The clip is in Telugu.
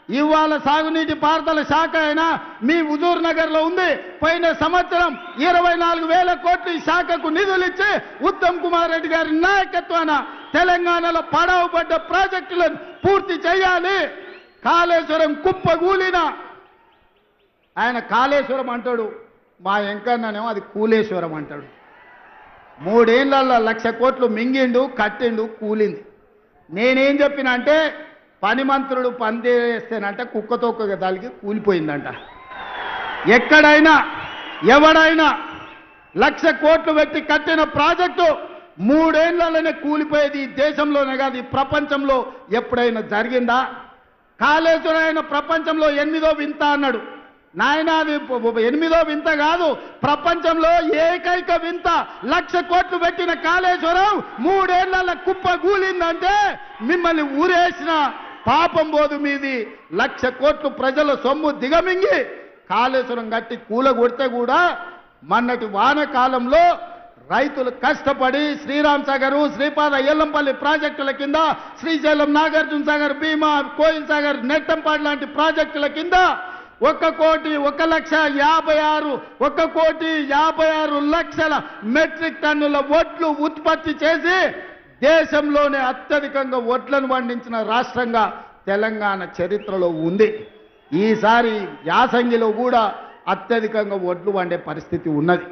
ఇవాళ సాగునీటి పారుదల శాఖ అయినా మీ హుజూర్ నగర్ లో ఉంది. పోయిన సంవత్సరం 24,000 కోట్లు ఈ శాఖకు నిధులు ఇచ్చి ఉత్తమ్ కుమార్ రెడ్డి గారి నాయకత్వాన తెలంగాణలో పడవబడ్డ ప్రాజెక్టులను పూర్తి చేయాలి. కాళేశ్వరం కుప్పగూలిన ఆయన కాళేశ్వరం అంటాడు, మా ఎంకన్ననేమో అది కూలేశ్వరం అంటాడు. 3 ఏళ్లలో 1,00,000 కోట్లు మింగిండు, కట్టిండు, కూలింది. నేనేం చెప్పిన అంటే పని మంత్రుడు పందేస్తేనంట కుక్కతో దానికి కూలిపోయిందంట. ఎక్కడైనా ఎవడైనా 1,00,000 కోట్లు పెట్టి కట్టిన ప్రాజెక్టు 3 ఏళ్లలోనే కూలిపోయేది. ఈ దేశంలోనే కాదు, ఈ ప్రపంచంలో ఎప్పుడైనా జరిగిందా? కాళేశ్వరం ఆయన ప్రపంచంలో 8వ వింత అన్నాడు. నాయన అది 8వ వింత కాదు, ప్రపంచంలో ఏకైక వింత. 1,00,000 కోట్లు పెట్టిన కాళేశ్వరం 3 ఏళ్ల కుప్ప కూలిందంటే మిమ్మల్ని ఊరేసిన పాపం పోదు మీది. 1,00,000 కోట్లు ప్రజల సొమ్ము దిగమింగి కాళేశ్వరం కట్టి కూలగొడితే కూడా మొన్నటి వానకాలంలో రైతులు కష్టపడి శ్రీరామ్ సాగర్, శ్రీపాద ఎల్లంపల్లి ప్రాజెక్టుల కింద, శ్రీశైలం నాగార్జున సాగర్, భీమా, కోయిల్ సాగర్, నెట్టంపాడు లాంటి ప్రాజెక్టుల కింద 1,56,00,000 మెట్రిక్ టన్నుల వడ్లు ఉత్పత్తి చేసి దేశంలోనే అత్యధికంగా వడ్లను పండించిన రాష్ట్రంగా తెలంగాణ చరిత్రలో ఉంది. ఈసారి యాసంగిలో కూడా అత్యధికంగా వడ్లు పండే పరిస్థితి ఉన్నది.